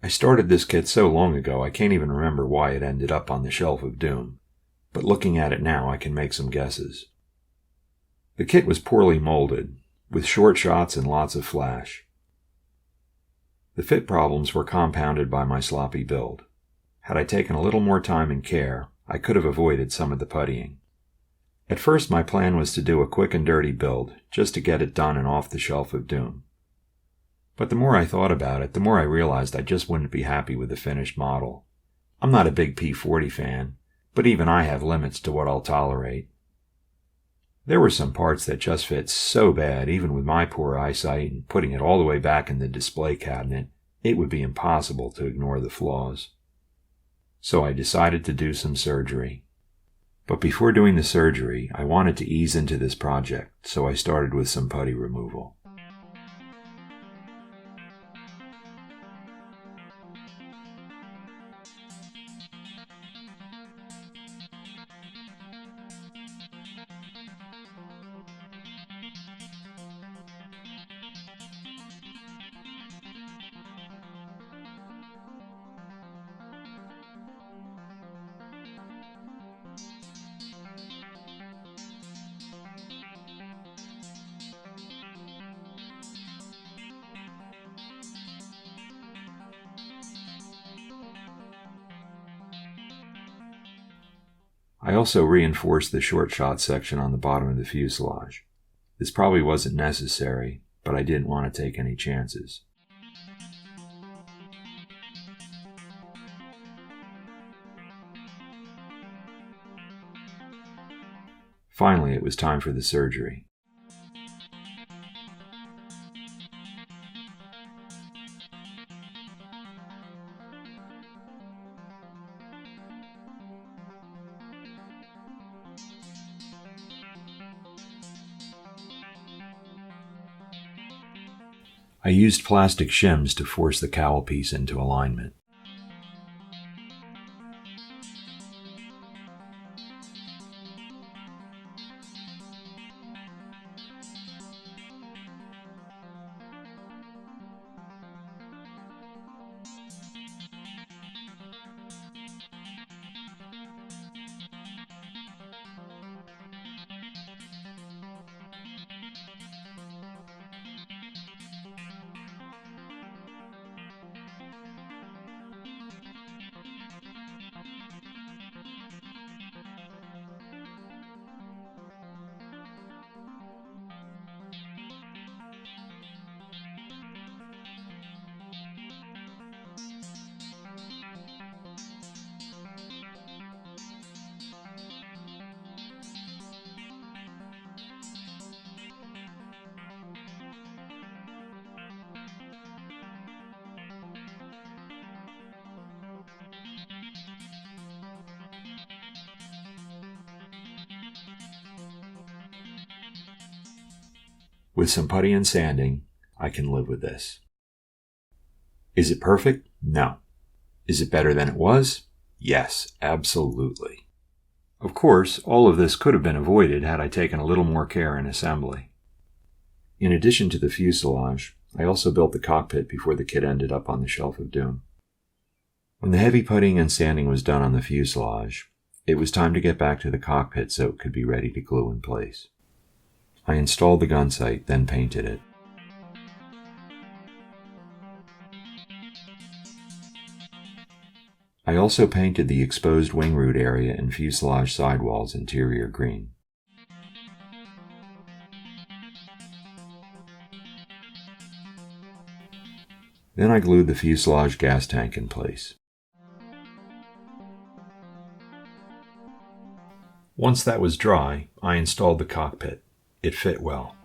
I started this kit so long ago I can't even remember why it ended up on the shelf of doom, but looking at it now I can make some guesses. The kit was poorly molded, with short shots and lots of flash. The fit problems were compounded by my sloppy build. Had I taken a little more time and care, I could have avoided some of the puttying. At first my plan was to do a quick and dirty build, just to get it done and off the shelf of doom. But the more I thought about it, the more I realized I just wouldn't be happy with the finished model. I'm not a big P40 fan, but even I have limits to what I'll tolerate. There were some parts that just fit so bad, even with my poor eyesight and putting it all the way back in the display cabinet, it would be impossible to ignore the flaws. So I decided to do some surgery. But before doing the surgery, I wanted to ease into this project, so I started with some putty removal. I also reinforced the short shot section on the bottom of the fuselage. This probably wasn't necessary, but I didn't want to take any chances. Finally, it was time for the surgery. I used plastic shims to force the cowl piece into alignment. With some putty and sanding, I can live with this. Is it perfect? No. Is it better than it was? Yes, absolutely. Of course, all of this could have been avoided had I taken a little more care in assembly. In addition to the fuselage, I also built the cockpit before the kit ended up on the shelf of doom. When the heavy puttying and sanding was done on the fuselage, it was time to get back to the cockpit so it could be ready to glue in place. I installed the gun sight, then painted it. I also painted the exposed wing root area and fuselage sidewalls interior green. Then I glued the fuselage gas tank in place. Once that was dry, I installed the cockpit. It fit well.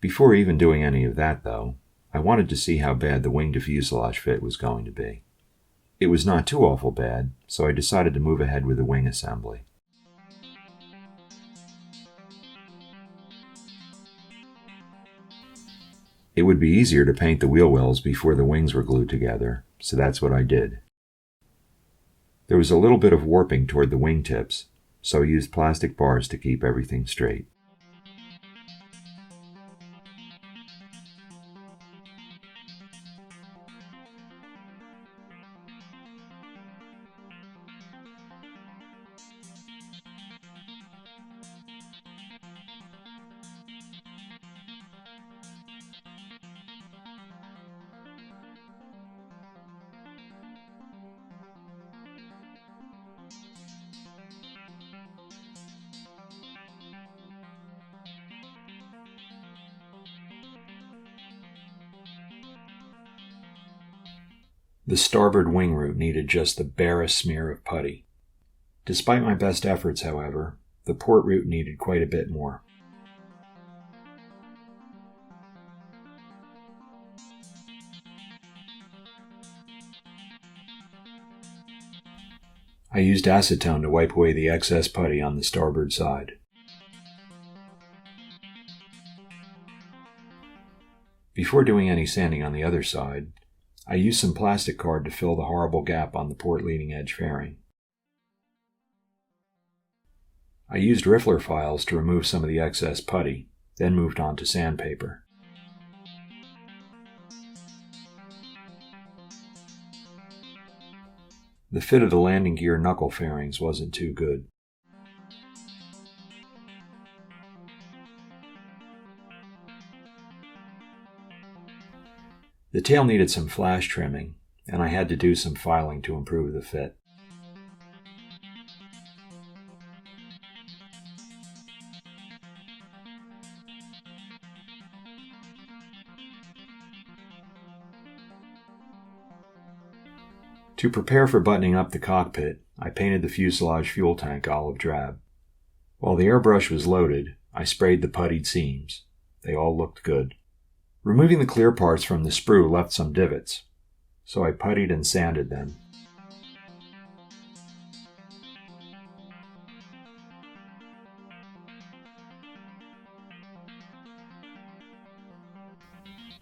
Before even doing any of that, though, I wanted to see how bad the wing to fuselage fit was going to be. It was not too awful bad, so I decided to move ahead with the wing assembly. It would be easier to paint the wheel wells before the wings were glued together, so that's what I did. There was a little bit of warping toward the wing tips, so I used plastic bars to keep everything straight. The starboard wing root needed just the barest smear of putty. Despite my best efforts, however, the port root needed quite a bit more. I used acetone to wipe away the excess putty on the starboard side. Before doing any sanding on the other side, I used some plastic card to fill the horrible gap on the port leading edge fairing. I used riffler files to remove some of the excess putty, then moved on to sandpaper. The fit of the landing gear knuckle fairings wasn't too good. The tail needed some flash trimming, and I had to do some filing to improve the fit. To prepare for buttoning up the cockpit, I painted the fuselage fuel tank olive drab. While the airbrush was loaded, I sprayed the puttied seams. They all looked good. Removing the clear parts from the sprue left some divots, so I puttied and sanded them.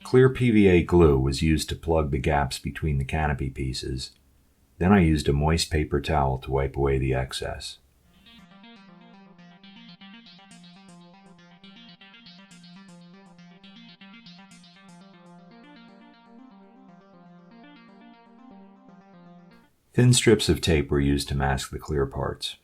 Clear PVA glue was used to plug the gaps between the canopy pieces. Then I used a moist paper towel to wipe away the excess. Thin strips of tape were used to mask the clear parts.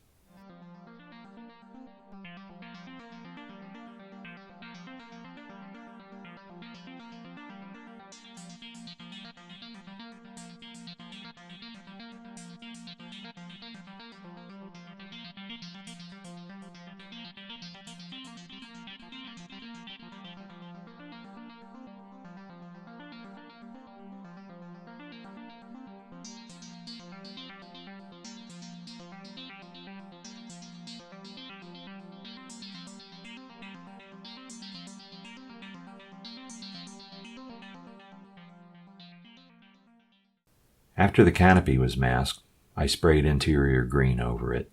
After the canopy was masked, I sprayed interior green over it.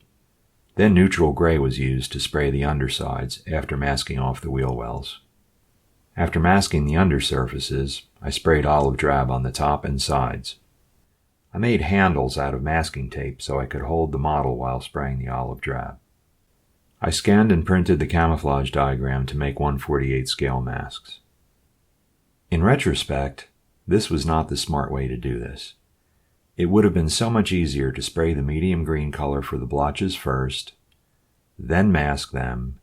Then neutral gray was used to spray the undersides after masking off the wheel wells. After masking the undersurfaces, I sprayed olive drab on the top and sides. I made handles out of masking tape so I could hold the model while spraying the olive drab. I scanned and printed the camouflage diagram to make 1/48 scale masks. In retrospect, this was not the smart way to do this. It would have been so much easier to spray the medium green color for the blotches first, then mask them,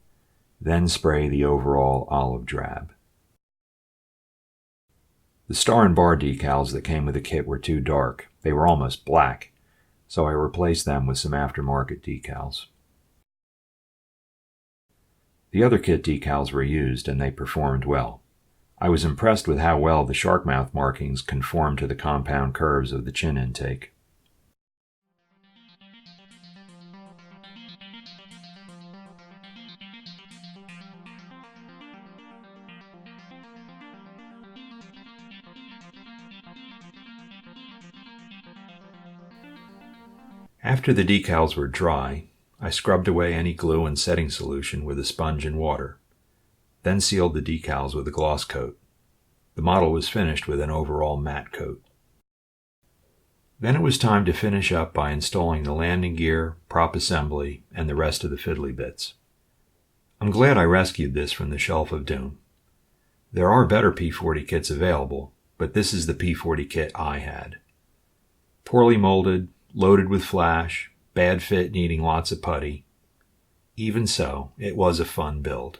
then spray the overall olive drab. The star and bar decals that came with the kit were too dark. They were almost black, so I replaced them with some aftermarket decals. The other kit decals were used and they performed well. I was impressed with how well the shark mouth markings conformed to the compound curves of the chin intake. After the decals were dry, I scrubbed away any glue and setting solution with a sponge and water, then sealed the decals with a gloss coat. The model was finished with an overall matte coat. Then it was time to finish up by installing the landing gear, prop assembly, and the rest of the fiddly bits. I'm glad I rescued this from the shelf of doom. There are better P-40 kits available, but this is the P-40 kit I had. Poorly molded, loaded with flash, bad fit needing lots of putty. Even so, it was a fun build.